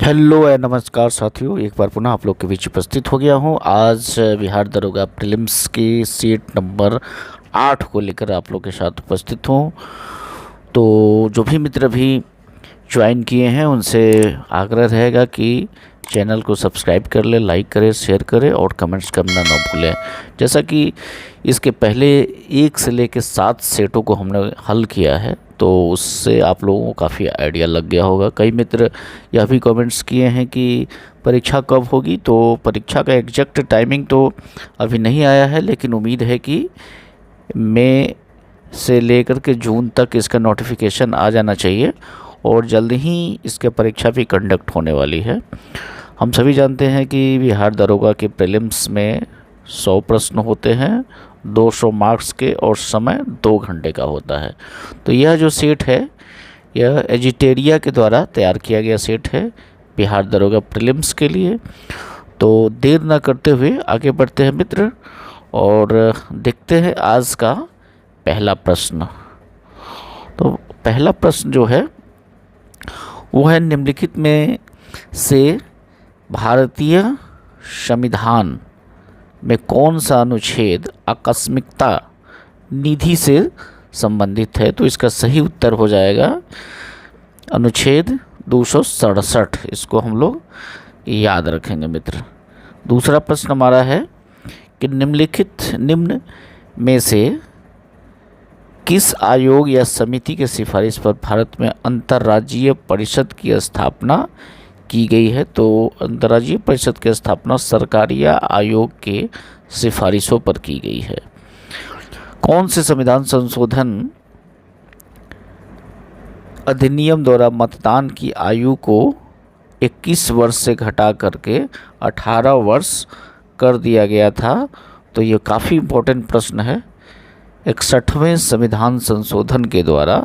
Hello and नमस्कार साथियों, एक बार पुनः आप लोग के बीच उपस्थित हो गया हूँ। आज बिहार दरोगा प्रीलिम्स की सीट नंबर 8 को लेकर आप लोग के साथ उपस्थित हूँ। तो जो भी मित्र भी ज्वाइन किए हैं उनसे आग्रह रहेगा कि चैनल को सब्सक्राइब कर ले, लाइक करें, शेयर करें और कमेंट्स करना ना भूलें। जैसा कि इसके पहले 1 से लेकर 7 सेटों को हमने हल किया है, तो उससे आप लोगों को काफ़ी आइडिया लग गया होगा। कई मित्र यह भी कमेंट्स किए हैं कि परीक्षा कब होगी, तो परीक्षा का एग्जैक्ट टाइमिंग तो अभी नहीं आया है, लेकिन उम्मीद है कि मई से लेकर के जून तक इसका नोटिफिकेशन आ जाना चाहिए और जल्द ही इसके परीक्षा भी कंडक्ट होने वाली है। हम सभी जानते हैं कि बिहार दरोगा के प्रीलिम्स में 100 प्रश्न होते हैं, 200 मार्क्स के, और समय 2 घंटे का होता है। तो यह जो सेट है यह एजिटेरिया के द्वारा तैयार किया गया सेट है बिहार दरोगा प्रीलिम्स के लिए। तो देर न करते हुए आगे बढ़ते हैं मित्र और देखते हैं आज का पहला प्रश्न। तो पहला प्रश्न जो है वो है, निम्नलिखित में से भारतीय संविधान में कौन सा अनुच्छेद आकस्मिकता निधि से संबंधित है? तो इसका सही उत्तर हो जाएगा अनुच्छेद 267। इसको हम लोग याद रखेंगे मित्र। दूसरा प्रश्न हमारा है कि निम्न में से किस आयोग या समिति के सिफारिश पर भारत में अंतर्राज्यीय परिषद की स्थापना की गई है? तो अंतर्राज्यीय परिषद की स्थापना सरकारी आयोग के सिफारिशों पर की गई है। कौन से संविधान संशोधन अधिनियम द्वारा मतदान की आयु को 21 वर्ष से घटा करके 18 वर्ष कर दिया गया था? तो ये काफ़ी इम्पोर्टेंट प्रश्न है। 61वें संविधान संशोधन के द्वारा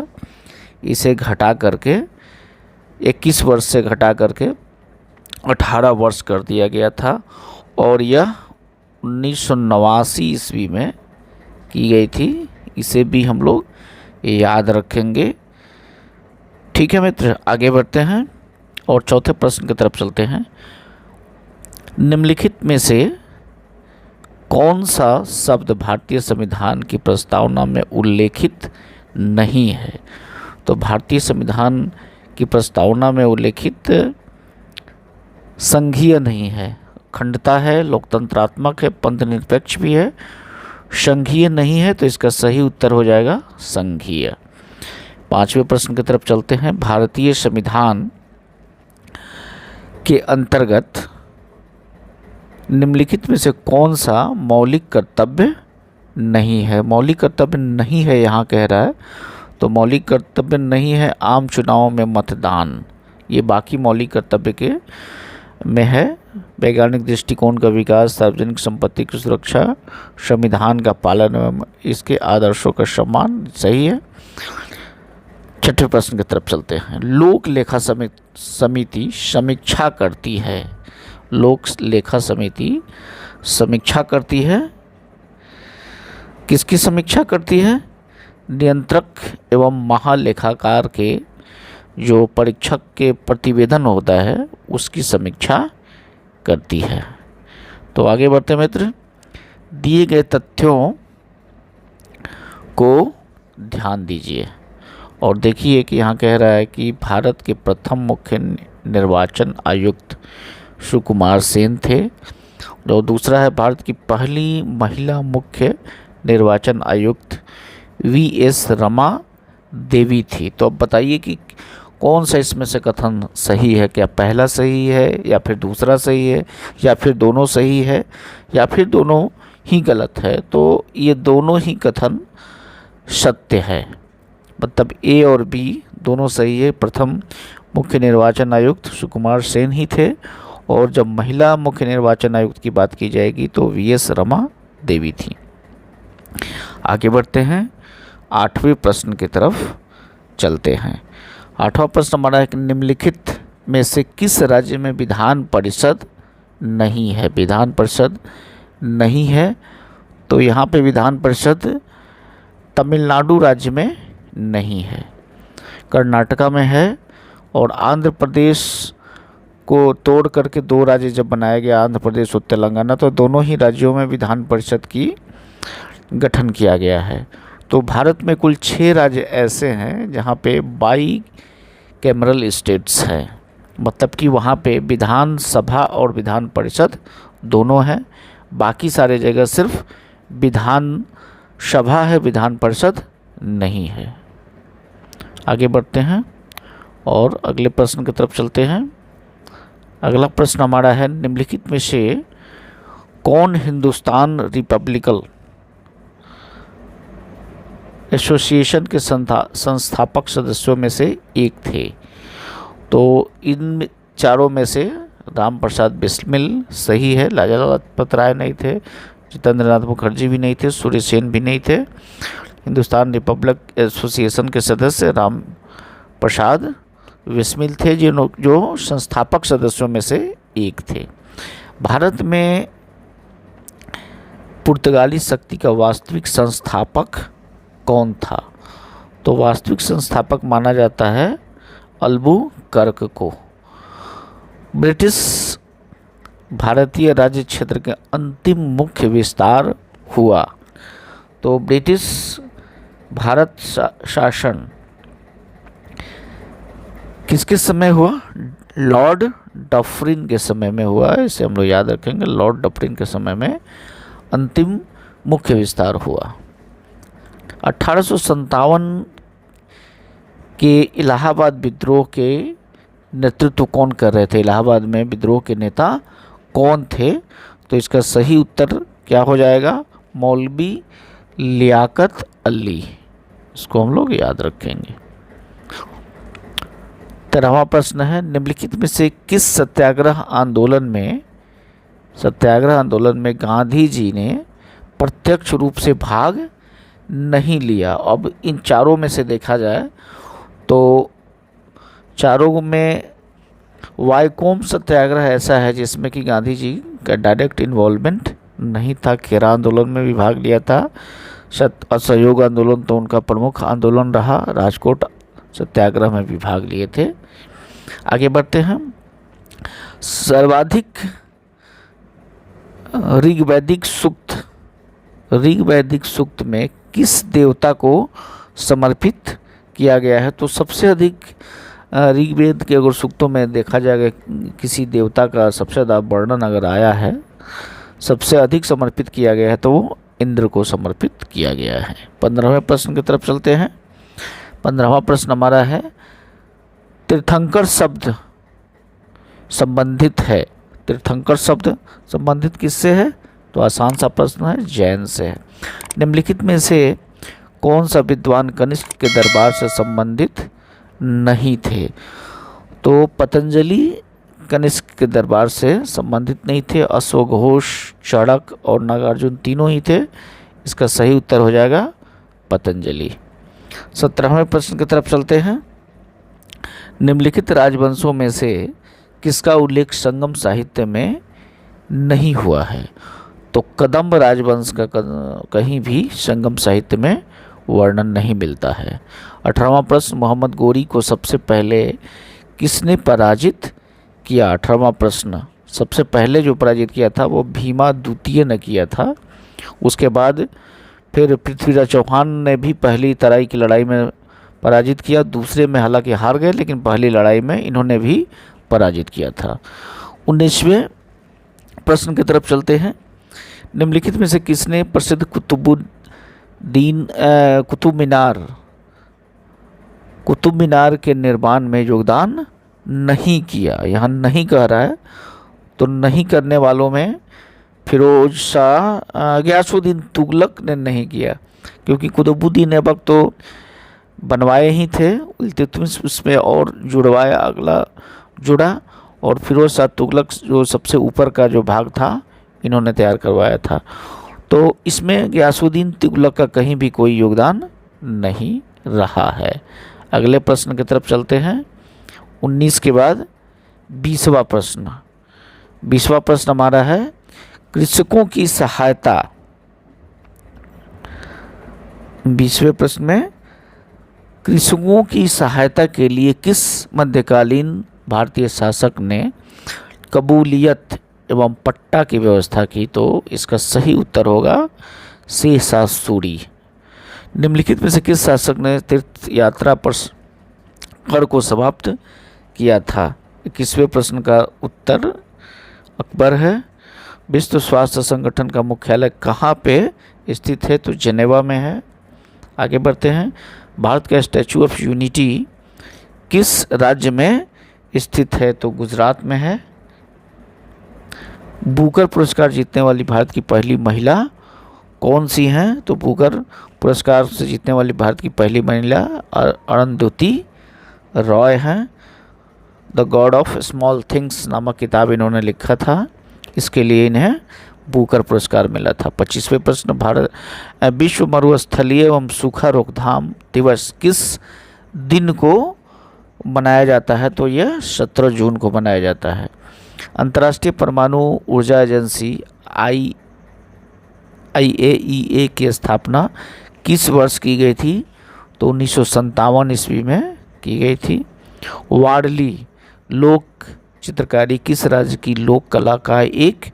इसे घटा करके 21 वर्ष से घटा करके 18 वर्ष कर दिया गया था और यह 1989 ईस्वी में की गई थी। इसे भी हम लोग याद रखेंगे। ठीक है मित्र, आगे बढ़ते हैं और चौथे प्रश्न की तरफ चलते हैं। निम्नलिखित में से कौन सा शब्द भारतीय संविधान की प्रस्तावना में उल्लेखित नहीं है? तो भारतीय संविधान की प्रस्तावना में उल्लेखित संघीय नहीं है, अखंडता है, लोकतंत्रात्मक है, पंथनिरपेक्ष भी है। संघीय नहीं है, तो इसका सही उत्तर हो जाएगा संघीय। 5वें प्रश्न की तरफ चलते हैं। भारतीय संविधान के अंतर्गत निम्नलिखित में से कौन सा मौलिक कर्तव्य नहीं है? मौलिक कर्तव्य नहीं है यहाँ कह रहा है, तो मौलिक कर्तव्य नहीं है आम चुनावों में मतदान। ये बाकी मौलिक कर्तव्य के में है। वैज्ञानिक दृष्टिकोण का विकास, सार्वजनिक संपत्ति की सुरक्षा, संविधान का पालन एवं इसके आदर्शों का सम्मान सही है। 6ठे प्रश्न की तरफ चलते हैं। लोक लेखा समिति समीक्षा करती है। लोक लेखा समिति समीक्षा करती है, किसकी समीक्षा करती है? नियंत्रक एवं महालेखाकार के जो परीक्षक के प्रतिवेदन होता है उसकी समीक्षा करती है। तो आगे बढ़ते मित्र, दिए गए तथ्यों को ध्यान दीजिए और देखिए कि यहाँ कह रहा है कि भारत के प्रथम मुख्य निर्वाचन आयुक्त सुकुमार सेन थे और दूसरा है भारत की पहली महिला मुख्य निर्वाचन आयुक्त वीएस रमा देवी थी। तो अब बताइए कि कौन सा इसमें से कथन सही है? क्या पहला सही है या फिर दूसरा सही है या फिर दोनों सही है या फिर दोनों ही गलत है? तो ये दोनों ही कथन सत्य है, मतलब ए और बी दोनों सही है। प्रथम मुख्य निर्वाचन आयुक्त सुकुमार सेन ही थे और जब महिला मुख्य निर्वाचन आयुक्त की बात की जाएगी तो वीएस रमा देवी थी। आगे बढ़ते हैं, 8वें प्रश्न की तरफ चलते हैं। 8वां प्रश्न हमारा है कि निम्नलिखित में से किस राज्य में विधान परिषद नहीं है? विधान परिषद नहीं है, तो यहाँ पे विधान परिषद तमिलनाडु राज्य में नहीं है, कर्नाटका में है और आंध्र प्रदेश को तोड़ करके दो राज्य जब बनाया गया, आंध्र प्रदेश और तेलंगाना, तो दोनों ही राज्यों में विधान परिषद की गठन किया गया है। तो भारत में कुल 6 राज्य ऐसे हैं जहाँ पे बाई कैमरल स्टेट्स हैं, मतलब कि वहाँ पे विधान सभा और विधान परिषद दोनों हैं। बाकी सारे जगह सिर्फ विधान सभा है, विधान परिषद नहीं है। आगे बढ़ते हैं और अगले प्रश्न की तरफ चलते हैं। अगला प्रश्न हमारा है, निम्नलिखित में से कौन हिंदुस्तान रिपब्लिकन एसोसिएशन के संस्थापक सदस्यों में से एक थे? तो इन चारों में से राम प्रसाद बिस्मिल सही है, लाला लाजपत राय नहीं थे, जितेंद्र नाथ मुखर्जी भी नहीं थे, सूर्य सेन भी नहीं थे। हिंदुस्तान रिपब्लिक एसोसिएशन के सदस्य राम प्रसाद बिस्मिल थे, जो संस्थापक सदस्यों में से एक थे। भारत में पुर्तगाली शक्ति का वास्तविक संस्थापक कौन था? तो वास्तविक संस्थापक माना जाता है अल्बुकर्क को। ब्रिटिश भारतीय राज्य क्षेत्र के अंतिम मुख्य विस्तार हुआ। तो ब्रिटिश भारत शासन किसके समय हुआ? लॉर्ड डफरिन के समय में हुआ। इसे हम लोग याद रखेंगे, लॉर्ड डफरिन के समय में अंतिम मुख्य विस्तार हुआ। 1857 के इलाहाबाद विद्रोह के नेतृत्व कौन कर रहे थे? इलाहाबाद में विद्रोह के नेता कौन थे? तो इसका सही उत्तर क्या हो जाएगा? मौलवी लियाकत अली। इसको हम लोग याद रखेंगे। 13वां प्रश्न है, निम्नलिखित में से किस सत्याग्रह आंदोलन में गांधी जी ने प्रत्यक्ष रूप से भाग नहीं लिया? अब इन चारों में से देखा जाए तो चारों में वाईकोम सत्याग्रह ऐसा है जिसमें कि गांधी जी का डायरेक्ट इन्वॉल्वमेंट नहीं था। खेरा आंदोलन में भी भाग लिया था। असहयोग आंदोलन तो उनका प्रमुख आंदोलन रहा। राजकोट सत्याग्रह में भी भाग लिए थे। आगे बढ़ते हैं। सर्वाधिक ऋग्वैदिक सूक्त में किस देवता को समर्पित किया गया है? तो सबसे अधिक ऋग्वेद के अगर सूक्तों में देखा जाएगा, किसी देवता का सबसे ज़्यादा वर्णन अगर आया है, सबसे अधिक समर्पित किया गया है, तो वो इंद्र को समर्पित किया गया है। 15वें प्रश्न की तरफ चलते हैं। 15वां प्रश्न हमारा है, तीर्थंकर शब्द संबंधित है। तीर्थंकर शब्द संबंधित किससे है? तो आसान सा प्रश्न है, जैन से है। निम्नलिखित में से कौन सा विद्वान कनिष्क के दरबार से संबंधित नहीं थे? तो पतंजलि कनिष्क के दरबार से संबंधित नहीं थे। अश्वघोष, चड़क और नागार्जुन तीनों ही थे। इसका सही उत्तर हो जाएगा पतंजलि। 17वें प्रश्न की तरफ चलते हैं। निम्नलिखित राजवंशों में से किसका उल्लेख संगम साहित्य में नहीं हुआ है? तो कदम्ब राजवंश का कहीं भी संगम साहित्य में वर्णन नहीं मिलता है। 18वां प्रश्न, मोहम्मद गोरी को सबसे पहले किसने पराजित किया? 18वां प्रश्न, सबसे पहले जो पराजित किया था वो भीमा द्वितीय ने किया था। उसके बाद फिर पृथ्वीराज चौहान ने भी पहली तराई की लड़ाई में पराजित किया। दूसरे में हालांकि हार गए, लेकिन पहली लड़ाई में इन्होंने भी पराजित किया था। 19वें प्रश्न की तरफ चलते हैं। निम्नलिखित में से किसने प्रसिद्ध कुतुब मीनार के निर्माण में योगदान नहीं किया? यहाँ नहीं कह रहा है, तो नहीं करने वालों में फिरोज शाह गयासुद्दीन तुगलक ने नहीं किया, क्योंकि कुतुबुद्दीन ऐबक तो बनवाए ही थे। इल्तुतमिश उसमें और जुड़ा और फिरोज शाह तुगलक जो सबसे ऊपर का जो भाग था इन्होंने तैयार करवाया था। तो इसमें गयासुद्दीन तुगलक का कहीं भी कोई योगदान नहीं रहा है। अगले प्रश्न की तरफ चलते हैं। 19 के बाद 20वां प्रश्न। 20वां प्रश्न हमारा है, कृषकों की सहायता। 20वें प्रश्न में कृषकों की सहायता के लिए किस मध्यकालीन भारतीय शासक ने कबूलियत एवं पट्टा की व्यवस्था की? तो इसका सही उत्तर होगा शेषा सूरी। निम्नलिखित में से किस शासक ने तीर्थ यात्रा पर कर को समाप्त किया था? 21वें प्रश्न का उत्तर अकबर है। विश्व स्वास्थ्य संगठन का मुख्यालय कहाँ पे स्थित है? तो जेनेवा में है। आगे बढ़ते हैं। भारत का स्टैचू ऑफ यूनिटी किस राज्य में स्थित है? तो गुजरात में है। बुकर पुरस्कार जीतने वाली भारत की पहली महिला कौन सी हैं? तो बुकर पुरस्कार से जीतने वाली भारत की पहली महिला अरुंधति रॉय हैं। The God of small things नामक किताब इन्होंने लिखा था, इसके लिए इन्हें बुकर पुरस्कार मिला था। 25वें प्रश्न, भारत विश्व मरुस्थलीय एवं सूखा रोकथाम दिवस किस दिन को मनाया जाता है? तो यह 17 जून को मनाया जाता है। अंतर्राष्ट्रीय परमाणु ऊर्जा एजेंसी IAEA की स्थापना किस वर्ष की गई थी? तो 1957 ईस्वी में की गई थी। वारली लोक चित्रकारी किस राज्य की लोक कला का एक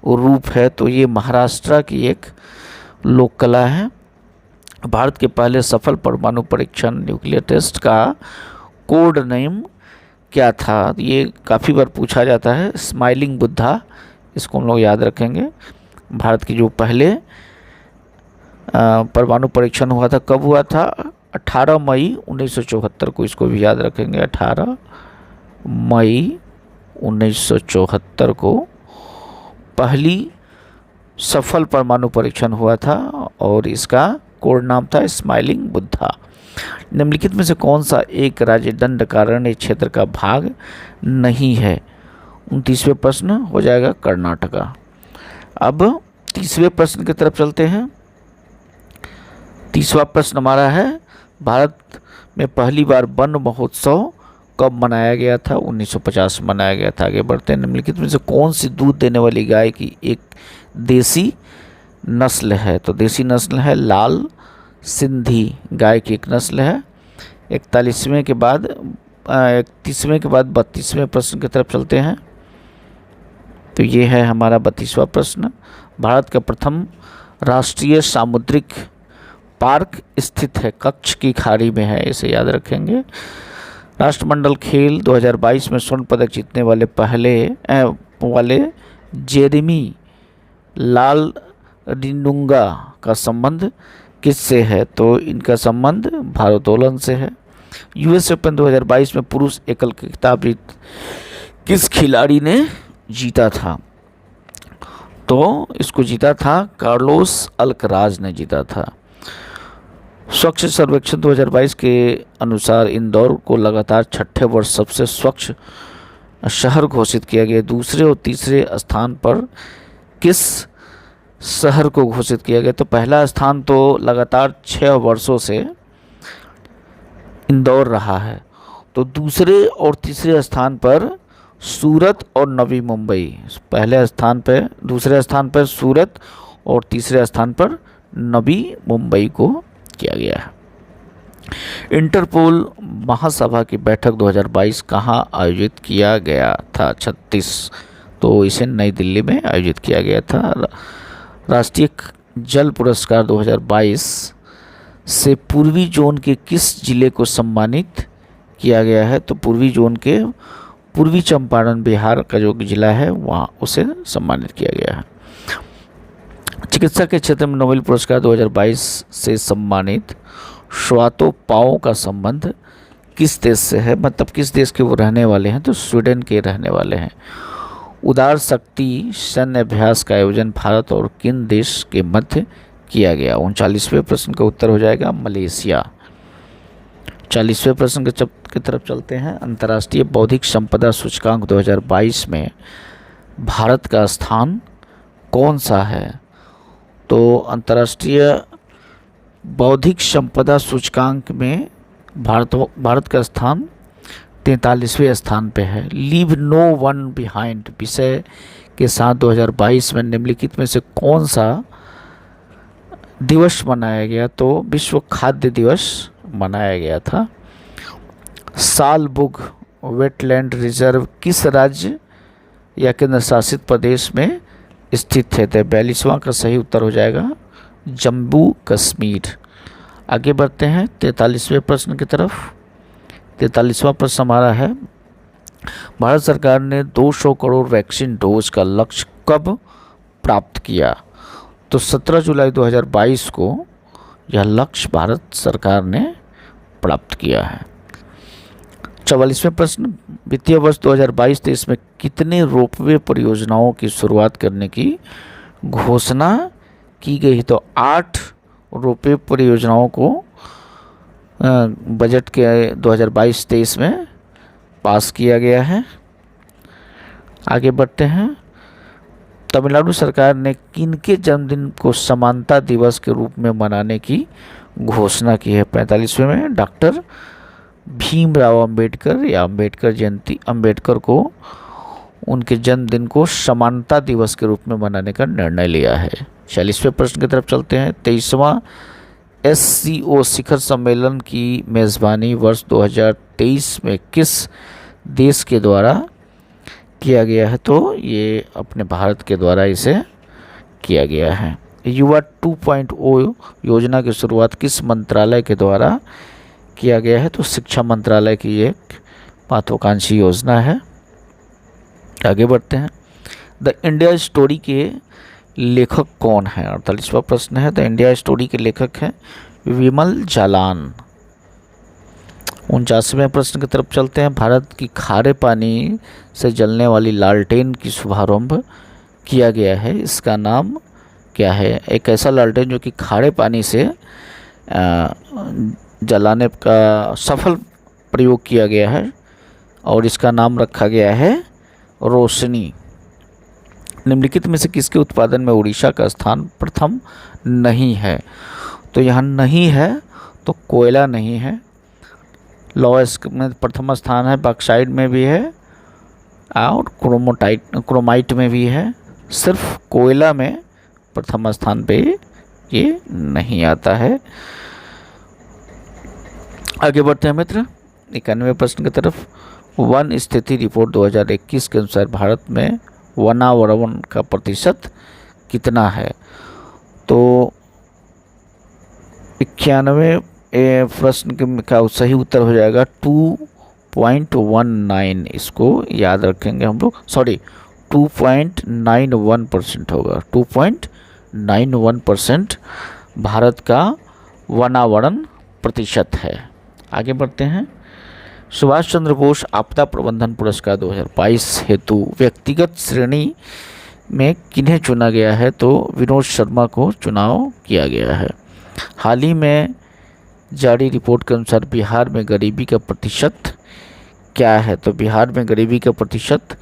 रूप है? तो ये महाराष्ट्र की एक लोक कला है। भारत के पहले सफल परमाणु परीक्षण न्यूक्लियर टेस्ट का कोड नेम क्या था? ये काफ़ी बार पूछा जाता है, स्माइलिंग बुद्धा, इसको हम लोग याद रखेंगे। भारत की जो पहले परमाणु परीक्षण हुआ था, कब हुआ था? 18 मई 1974 को, इसको भी याद रखेंगे। 18 मई 1974 को पहली सफल परमाणु परीक्षण हुआ था और इसका कोड नाम था स्माइलिंग बुद्धा। निम्नलिखित में से कौन सा एक राज्य दंडकारण्य क्षेत्र का भाग नहीं है? 29वें प्रश्न हो जाएगा कर्नाटका। अब 30वें प्रश्न की तरफ चलते हैं। 30वां प्रश्न हमारा है, भारत में पहली बार वन महोत्सव कब मनाया गया था? 1950 में मनाया गया था। आगे बढ़ते हैं। निम्नलिखित में से कौन सी दूध देने वाली गाय की एक देसी नस्ल है? तो देसी नस्ल है लाल सिंधी गाय की एक नस्ल है। 31वें के बाद 31वें के बाद 32वें प्रश्न की तरफ चलते हैं। तो ये है हमारा 32वां प्रश्न। भारत का प्रथम राष्ट्रीय सामुद्रिक पार्क स्थित है? कच्छ की खाड़ी में है, इसे याद रखेंगे। राष्ट्रमंडल खेल 2022 में स्वर्ण पदक जीतने वाले जेरेमी लाल रिनुंगा का संबंध किससे है? तो इनका संबंध भारोत्तोलन से है। US ओपन 2022 में पुरुष एकल खिताब किस खिलाड़ी ने जीता था? तो इसको जीता था कार्लोस अल्कराज ने जीता था। स्वच्छ सर्वेक्षण 2022 के अनुसार इंदौर को लगातार छठे वर्ष सबसे स्वच्छ शहर घोषित किया गया। दूसरे और तीसरे स्थान पर किस शहर को घोषित किया गया? तो पहला स्थान तो लगातार 6 वर्षों से इंदौर रहा है। तो दूसरे और तीसरे स्थान पर सूरत और नवी मुंबई, पहले स्थान पर, दूसरे स्थान पर सूरत और तीसरे स्थान पर नवी मुंबई को किया गया है। इंटरपोल महासभा की बैठक 2022 कहाँ आयोजित किया गया था? 36, तो इसे नई दिल्ली में आयोजित किया गया था। राष्ट्रीय जल पुरस्कार 2022 से पूर्वी जोन के किस जिले को सम्मानित किया गया है? तो पूर्वी जोन के पूर्वी चंपारण बिहार का जो जिला है वहाँ उसे सम्मानित किया गया है। चिकित्सा के क्षेत्र में नोबेल पुरस्कार 2022 से सम्मानित श्वातो पाओ का संबंध किस देश से है? मतलब किस देश के वो रहने वाले हैं? तो स्वीडन के रहने वाले हैं। उदार शक्ति सैन्य अभ्यास का आयोजन भारत और किन देश के मध्य किया गया? 39वें प्रश्न का उत्तर हो जाएगा मलेशिया। 40वें प्रश्न की तरफ चलते हैं। अंतर्राष्ट्रीय बौद्धिक संपदा सूचकांक 2022 में भारत का स्थान कौन सा है? तो अंतर्राष्ट्रीय बौद्धिक संपदा सूचकांक में भारत का स्थान 43वें स्थान पे है। लीव नो वन बिहाइंड विषय के साथ 2022 में निम्नलिखित में से कौन सा दिवस मनाया गया? तो विश्व खाद्य दिवस मनाया गया था। साल बुग वेटलैंड रिजर्व किस राज्य या केंद्र शासित प्रदेश में स्थित है? तो 42वां का सही उत्तर हो जाएगा जम्मू कश्मीर। आगे बढ़ते हैं 43वें प्रश्न की तरफ। 43वां प्रश्न हमारा है, भारत सरकार ने 200 करोड़ वैक्सीन डोज का लक्ष्य कब प्राप्त किया? तो 17 जुलाई 2022 को यह लक्ष्य भारत सरकार ने प्राप्त किया है। 44वें प्रश्न, वित्तीय वर्ष 2022-23 में कितने रोपवे परियोजनाओं की शुरुआत करने की घोषणा की गई? तो 8 रोपवे परियोजनाओं को बजट के 2022-23 में पास किया गया है। आगे बढ़ते हैं, तमिलनाडु सरकार ने किनके जन्मदिन को समानता दिवस के रूप में मनाने की घोषणा की है? 45वें में डॉक्टर भीमराव अंबेडकर या अंबेडकर जयंती, अंबेडकर को उनके जन्मदिन को समानता दिवस के रूप में मनाने का निर्णय लिया है। 46वें प्रश्न की तरफ चलते हैं। 23वां SCO शिखर सम्मेलन की मेज़बानी वर्ष 2023 में किस देश के द्वारा किया गया है? तो ये अपने भारत के द्वारा इसे किया गया है। युवा 2.0 योजना की शुरुआत किस मंत्रालय के द्वारा किया गया है? तो शिक्षा मंत्रालय की एक महत्वाकांक्षी योजना है। आगे बढ़ते हैं, द इंडिया स्टोरी के लेखक कौन है? 48वां प्रश्न है, द इंडिया स्टोरी के लेखक हैं विमल जालान। 49वें प्रश्न की तरफ चलते हैं, भारत की खारे पानी से जलने वाली लालटेन की शुभारंभ किया गया है, इसका नाम क्या है? एक ऐसा लालटेन जो कि खारे पानी से जलाने का सफल प्रयोग किया गया है और इसका नाम रखा गया है रोशनी। निम्नलिखित में से किसके उत्पादन में उड़ीसा का स्थान प्रथम नहीं है? तो यहाँ नहीं है तो कोयला नहीं है। लौह में प्रथम स्थान है, बॉक्साइट में भी है और क्रोमाइट में भी है। सिर्फ कोयला में प्रथम स्थान पे ये नहीं आता है। आगे बढ़ते हैं मित्र 91वें प्रश्न की तरफ। वन स्थिति रिपोर्ट 2021 के अनुसार भारत में वनावरण का प्रतिशत कितना है? तो 91 प्रश्न का सही उत्तर हो जाएगा 2.19। इसको याद रखेंगे हम लोग, सॉरी 2.91% होगा। 2.91% भारत का वनावरण प्रतिशत है। आगे बढ़ते हैं, सुभाष चंद्र बोस आपदा प्रबंधन पुरस्कार 2022 हेतु व्यक्तिगत श्रेणी में किन्हें चुना गया है? तो विनोद शर्मा को चुनाव किया गया है। हाल ही में जारी रिपोर्ट के अनुसार बिहार में गरीबी का प्रतिशत क्या है? तो बिहार में गरीबी का प्रतिशत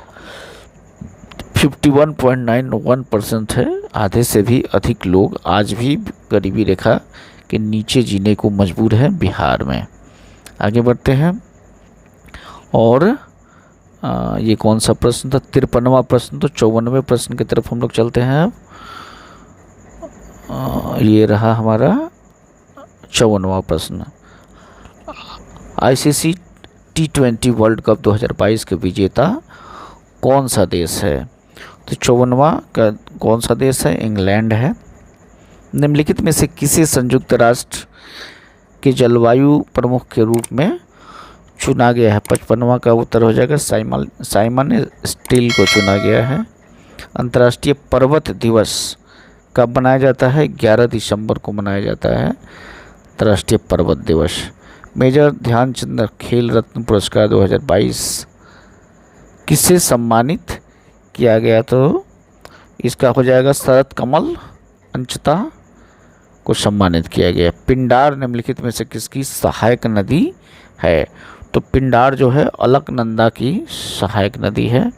51.91% है। आधे से भी अधिक लोग आज भी गरीबी रेखा के नीचे जीने को मजबूर हैं बिहार में। आगे बढ़ते हैं और ये कौन सा प्रश्न था? 53वां प्रश्न। तो 54वें प्रश्न की तरफ हम लोग चलते हैं। ये रहा हमारा 54वां प्रश्न। ICC T20 वर्ल्ड कप 2022 के विजेता कौन सा देश है? तो 54वां का कौन सा देश है? इंग्लैंड है। निम्नलिखित में से किसे संयुक्त राष्ट्र के जलवायु प्रमुख के रूप में चुना गया है? 55वां का उत्तर हो जाएगा साइमन स्टील को चुना गया है। अंतर्राष्ट्रीय पर्वत दिवस कब मनाया जाता है? 11 दिसंबर को मनाया जाता है अंतर्राष्ट्रीय पर्वत दिवस। मेजर ध्यानचंद खेल रत्न पुरस्कार 2022 किससे सम्मानित किया गया? तो इसका हो जाएगा शरद कमल अंचता को सम्मानित किया गया। पिंडार निम्नलिखित में से किसकी सहायक नदी है? तो पिंडार जो है अलकनंदा की सहायक नदी है।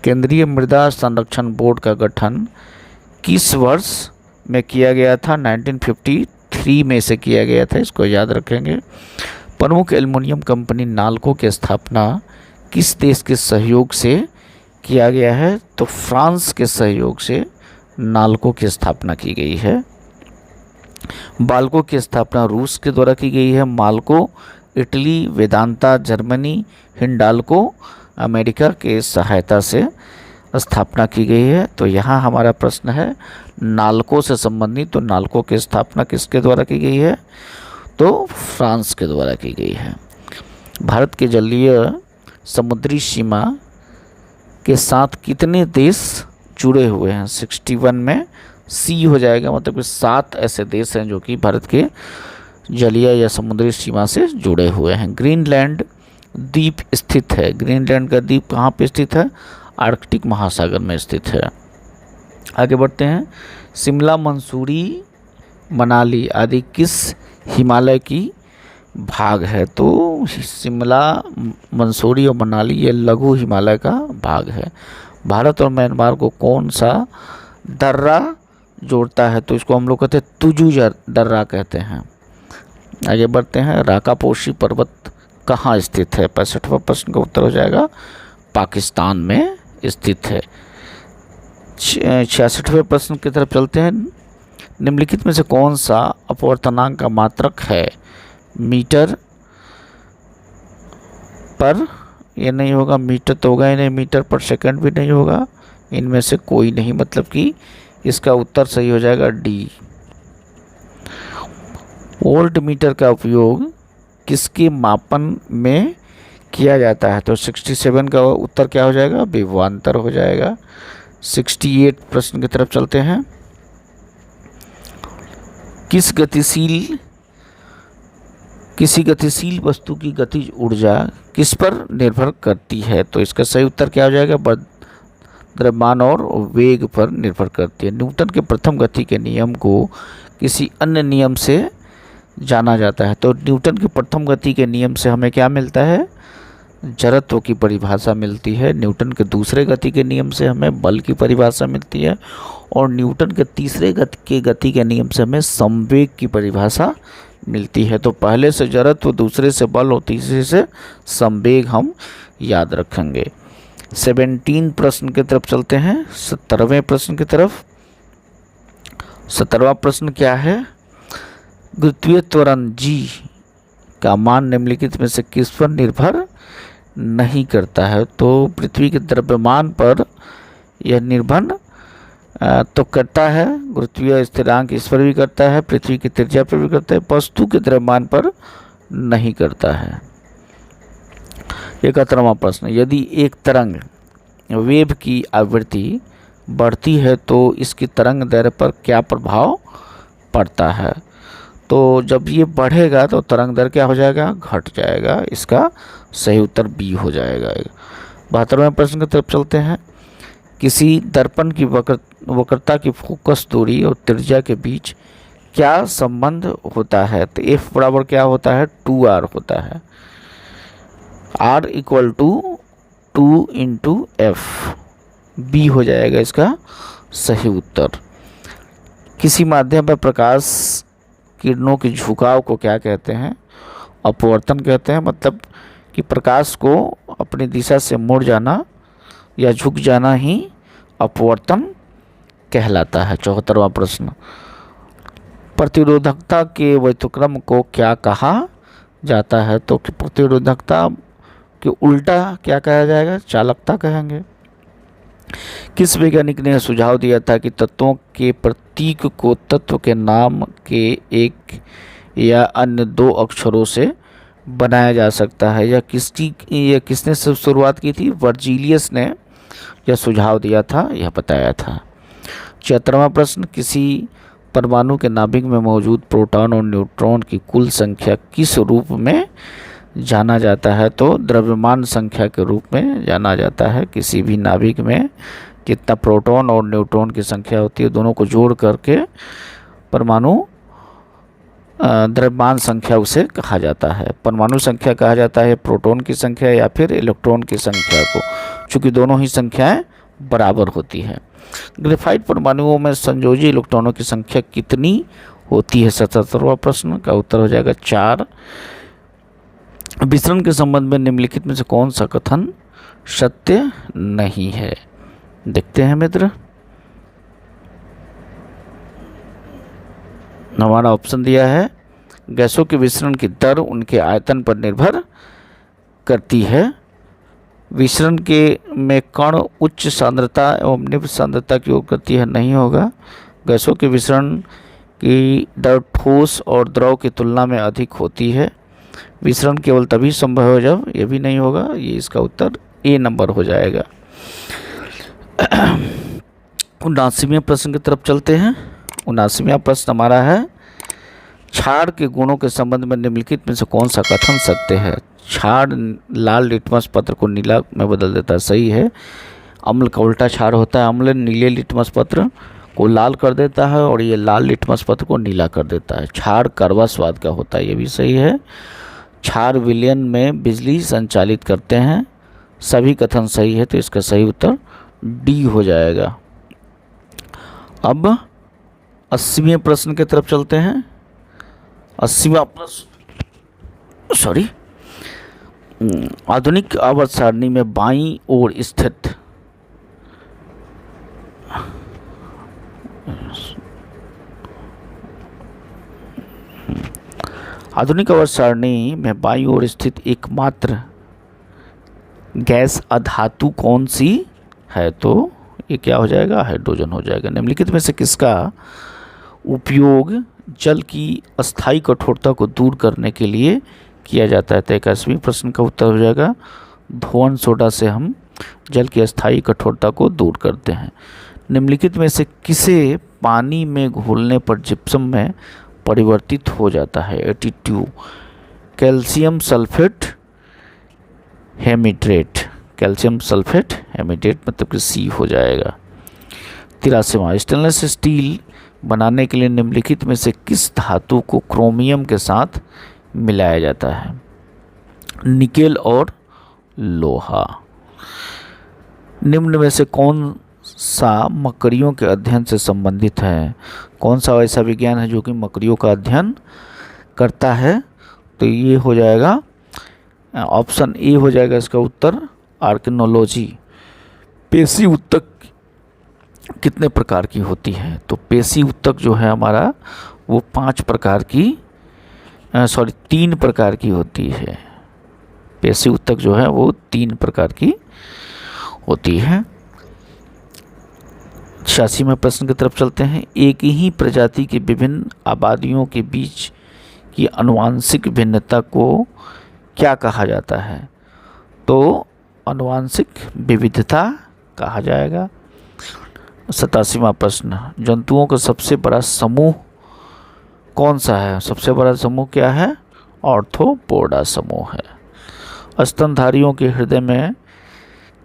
केंद्रीय मृदा संरक्षण बोर्ड का गठन किस वर्ष में किया गया था? 1953 में से किया गया था, इसको याद रखेंगे। प्रमुख एल्युमिनियम कंपनी नाल्को की स्थापना किस देश के सहयोग से किया गया है? तो फ्रांस के सहयोग से नाल्को की स्थापना की गई है। बाल्को की स्थापना रूस के द्वारा की गई है। Malco Italy, Vedanta Germany, Hindalco America के सहायता से स्थापना की गई है। तो यहाँ हमारा प्रश्न है नाल्को से संबंधित, तो नाल्को की स्थापना किसके द्वारा की गई है? तो फ्रांस के द्वारा की गई है। भारत के जलीय समुद्री सीमा के साथ कितने देश जुड़े हुए हैं? 61 में सी हो जाएगा, मतलब कि 7 ऐसे देश हैं जो कि भारत के जलीय या समुद्री सीमा से जुड़े हुए हैं। ग्रीनलैंड द्वीप स्थित है। ग्रीनलैंड का द्वीप कहाँ पे स्थित है? आर्कटिक महासागर में स्थित है। आगे बढ़ते हैं। शिमला, मंसूरी, मनाली आदि किस हिमालय की भाग है? तो शिमला, मंसूरी और मनाली ये लघु हिमालय का भाग है। भारत और म्यांमार को कौन सा दर्रा जोड़ता है? तो इसको हम लोग कहते हैं तुजू दर्रा कहते हैं। आगे बढ़ते हैं। राकापोशी पर्वत कहाँ स्थित है? 65वां प्रश्न का उत्तर हो जाएगा पाकिस्तान में स्थित है। 66वें प्रश्न की तरफ चलते हैं। निम्नलिखित में से कौन सा अपवर्तनांक का मात्रक है? मीटर पर, ये नहीं होगा, मीटर तो होगा ही नहीं, मीटर पर सेकंड भी नहीं होगा, इनमें से कोई नहीं, मतलब कि इसका उत्तर सही हो जाएगा डी। वोल्ट मीटर का उपयोग किसके मापन में किया जाता है? तो 67 का उत्तर क्या हो जाएगा? विभवांतर हो जाएगा। 68 प्रश्न की तरफ चलते हैं। किसी गतिशील वस्तु की गतिज ऊर्जा किस पर निर्भर करती है? तो इसका सही उत्तर क्या हो जाएगा? द्रव्यमान और वेग पर निर्भर करती है। न्यूटन के प्रथम गति के नियम को किसी अन्य नियम से जाना जाता है। तो न्यूटन के प्रथम गति के नियम से हमें क्या मिलता है? जड़त्व की परिभाषा मिलती है। न्यूटन के दूसरे गति के नियम से हमें बल की परिभाषा मिलती है, और न्यूटन के तीसरे गति के नियम से हमें संवेग की परिभाषा मिलती है। तो पहले से जड़त्व, दूसरे से बल और तीसरे से संवेग हम याद रखेंगे। 17 प्रश्न की तरफ चलते हैं। 17वें प्रश्न की तरफ। 17वां प्रश्न क्या है? गुरुत्वीय त्वरण जी का मान निम्नलिखित में से किस पर निर्भर नहीं करता है? तो पृथ्वी के द्रव्यमान पर यह निर्भर तो करता है। गुरुत्वीय स्थिरांक इस पर भी करता है, पृथ्वी की त्रिज्या पर भी करता है, वस्तु के द्रव्यमान पर नहीं करता है। 71वां प्रश्न। यदि एक तरंग वेव की आवृत्ति बढ़ती है तो इसकी तरंग दैर्घ्य पर क्या प्रभाव पड़ता है? तो जब ये बढ़ेगा तो तरंग दैर्घ्य क्या हो जाएगा? घट जाएगा। इसका सही उत्तर बी हो जाएगा। 72वें प्रश्न की तरफ चलते हैं। किसी दर्पण की वक्रता की फोकस दूरी और त्रिज्या के बीच क्या संबंध होता है? तो एफ बराबर क्या होता है? 2r होता है। r equal to 2 into F, B हो जाएगा इसका सही उत्तर। किसी माध्यम पर प्रकाश किरणों के झुकाव को क्या कहते हैं? अपवर्तन कहते हैं। मतलब कि प्रकाश को अपनी दिशा से मुड़ जाना या झुक जाना ही अपवर्तन कहलाता है। 74वां प्रश्न। प्रतिरोधकता के व्युत्क्रम को क्या कहा जाता है? तो प्रतिरोधकता के उल्टा क्या कहा जाएगा? चालकता कहेंगे। किस वैज्ञानिक ने सुझाव दिया था कि तत्वों के प्रतीक को तत्व के नाम के एक या अन्य 2 अक्षरों से बनाया जा सकता है? या किसने सब शुरुआत की थी? वर्जीलियस ने यह सुझाव दिया था, यह बताया था। 74वां प्रश्न। किसी परमाणु के नाभिक में मौजूद प्रोटॉन और न्यूट्रॉन की कुल संख्या किस रूप में जाना जाता है? तो द्रव्यमान संख्या के रूप में जाना जाता है। किसी भी नाभिक में कितना प्रोटॉन और न्यूट्रॉन की संख्या होती है, दोनों को जोड़ करके परमाणु द्रव्यमान संख्या उसे कहा जाता है। परमाणु संख्या कहा जाता है प्रोटॉन की संख्या या फिर इलेक्ट्रॉन की संख्या को, चूँकि दोनों ही संख्याएं बराबर होती है। ग्रेफाइट परमाणुओं में संयोजी इलेक्ट्रॉनों की संख्या कितनी होती है? 77वां प्रश्न का उत्तर हो जाएगा 4। विसरण के संबंध में निम्नलिखित में से कौन सा कथन सत्य नहीं है? देखते हैं मित्र। हमारा ऑप्शन दिया है गैसों के विसरण की दर उनके आयतन पर निर्भर करती है। विसरण के में कण उच्च सांद्रता एवं निम्न सांद्रता की ओर गति है, नहीं होगा। गैसों के विसरण की दर ठोस और द्रव की तुलना में अधिक होती है। विसरण केवल तभी संभव है जब, ये भी नहीं होगा, ये इसका उत्तर ए नंबर हो जाएगा। 79वें प्रश्न की तरफ चलते हैं। 79वां प्रश्न हमारा है, क्षार के गुणों के संबंध में निम्नलिखित में से कौन सा कथन सत्य है। क्षार लाल लिटमस पत्र को नीला में बदल देता है, सही है। अम्ल का उल्टा क्षार होता है, अम्ल नीले लिटमस पत्र को लाल कर देता है और ये लाल लिटमस पत्र को नीला कर देता है। क्षार कड़वा स्वाद का होता है, ये भी सही है। क्षार विलयन में बिजली संचालित करते हैं, सभी कथन सही है, तो इसका सही उत्तर डी हो जाएगा। अब 80वें प्रश्न की तरफ चलते हैं। 80वां प्रश्न, सॉरी, आधुनिक आवर्त सारणी में बाईं ओर स्थित आधुनिक आवर्त सारणी में बाईं ओर स्थित एकमात्र गैस अधातु कौन सी है, तो ये क्या हो जाएगा, हाइड्रोजन हो जाएगा। निम्नलिखित में से किसका उपयोग जल की अस्थायी कठोरता को दूर करने के लिए किया जाता है। तो 81वें प्रश्न का उत्तर हो जाएगा, धोवन सोडा से हम जल की अस्थायी कठोरता को दूर करते हैं। निम्नलिखित में से किसे पानी में घोलने पर जिप्सम में परिवर्तित हो जाता है। 82, कैल्शियम सल्फेट हेमिड्रेट, कैल्शियम सल्फेट हेमिड्रेट मतलब कि सी हो जाएगा। 83वां, स्टेनलेस स्टील बनाने के लिए निम्नलिखित में से किस धातु को क्रोमियम के साथ मिलाया जाता है। निकेल और लोहा। निम्न में से कौन सा मकड़ियों के अध्ययन से संबंधित है। कौन सा ऐसा विज्ञान है जो कि मकड़ियों का अध्ययन करता है, तो ये हो जाएगा ऑप्शन ए हो जाएगा इसका उत्तर, आर्किनोलॉजी। पेशी उत्तक कितने प्रकार की होती है, तो पेशी उत्तक जो है हमारा वो 5 प्रकार की, सॉरी 3 प्रकार की होती है। पेशी उत्तक जो है वो 3 प्रकार की होती है। 86वें प्रश्न की तरफ चलते हैं। एक ही प्रजाति की विभिन्न आबादियों के बीच की आनुवांशिक भिन्नता को क्या कहा जाता है, तो आनुवांशिक विविधता कहा जाएगा। 87वां प्रश्न, जंतुओं का सबसे बड़ा समूह कौन सा है। सबसे बड़ा समूह क्या है, ऑर्थोपोडा समूह है। स्तनधारियों के हृदय में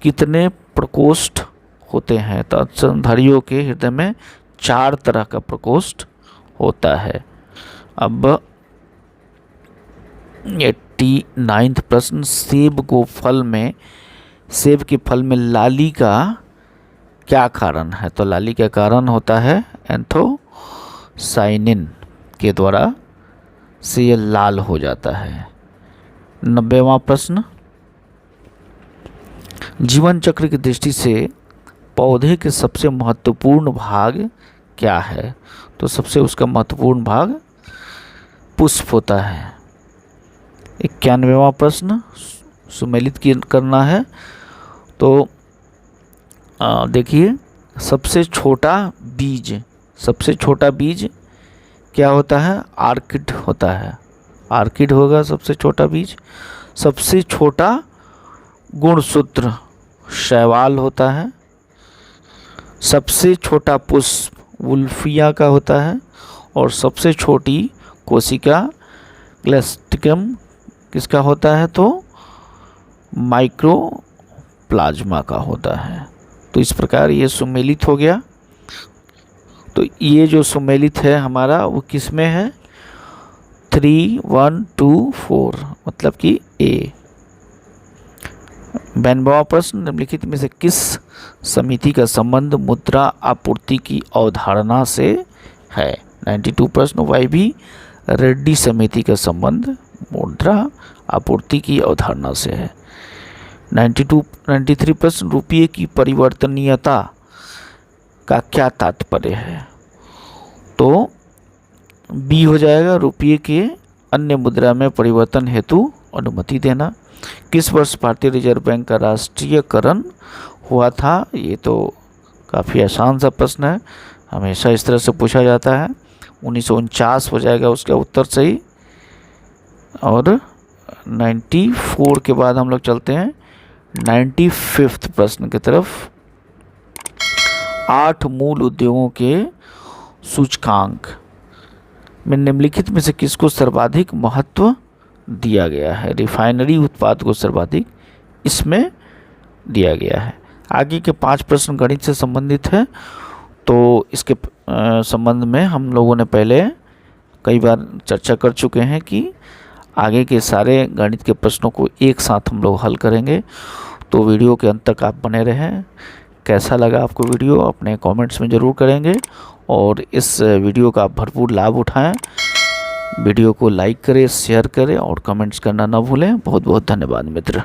कितने प्रकोष्ठ होते हैं, तो स्तनधारियों के हृदय में 4 तरह का प्रकोष्ठ होता है। अब 89वां प्रश्न, सेब के फल में लाली का क्या कारण है, तो लाली का कारण होता है एंथोसाइनिन के द्वारा से ये लाल हो जाता है। 90वां प्रश्न, जीवन चक्र की दृष्टि से पौधे के सबसे महत्वपूर्ण भाग क्या है, तो सबसे उसका महत्वपूर्ण भाग पुष्प होता है। 91वां प्रश्न, सुमेलित करना है, तो देखिए सबसे छोटा बीज क्या होता है, आर्किड होता है। आर्किड होगा सबसे छोटा बीज। सबसे छोटा गुणसूत्र शैवाल होता है। सबसे छोटा पुष्प वुल्फिया का होता है और सबसे छोटी कोशिका क्लेस्टिकम किसका होता है, तो माइक्रोप्लाज्मा का होता है। तो इस प्रकार ये सुमेलित हो गया। तो ये जो सुमेलित है हमारा वो किस में है, 3, 1, 2, 4 मतलब कि ए। 92वां प्रश्न, निम्नलिखित में से किस समिति का संबंध मुद्रा आपूर्ति की अवधारणा से है। 92 प्रश्न, वाई रेड्डी समिति का संबंध मुद्रा आपूर्ति की अवधारणा से है। 93 प्रश्न, रुपये की परिवर्तनीयता का क्या तात्पर्य है, तो बी हो जाएगा, रुपये के अन्य मुद्रा में परिवर्तन हेतु अनुमति देना। किस वर्ष भारतीय रिजर्व बैंक का राष्ट्रीयकरण हुआ था? ये तो काफ़ी आसान सा प्रश्न है, हमेशा इस तरह से पूछा जाता है। 1949 हो जाएगा उसका उत्तर सही। और 94 के बाद हम लोग चलते हैं 95 प्रश्न की तरफ। 8 मूल उद्योगों के सूचकांक में निम्नलिखित में से किसको सर्वाधिक महत्व दिया गया है? रिफाइनरी उत्पाद को सर्वाधिक इसमें दिया गया है। आगे के 5 प्रश्न गणित से संबंधित है, तो इसके संबंध में हम लोगों ने पहले कई बार चर्चा कर चुके हैं कि आगे के सारे गणित के प्रश्नों को एक साथ हम लोग हल करेंगे। तो वीडियो के अंत तक आप बने रहें। कैसा लगा आपको वीडियो अपने कमेंट्स में ज़रूर करेंगे, और इस वीडियो का आप भरपूर लाभ उठाएं। वीडियो को लाइक करें, शेयर करें और कमेंट्स करना ना भूलें। बहुत बहुत धन्यवाद मित्र।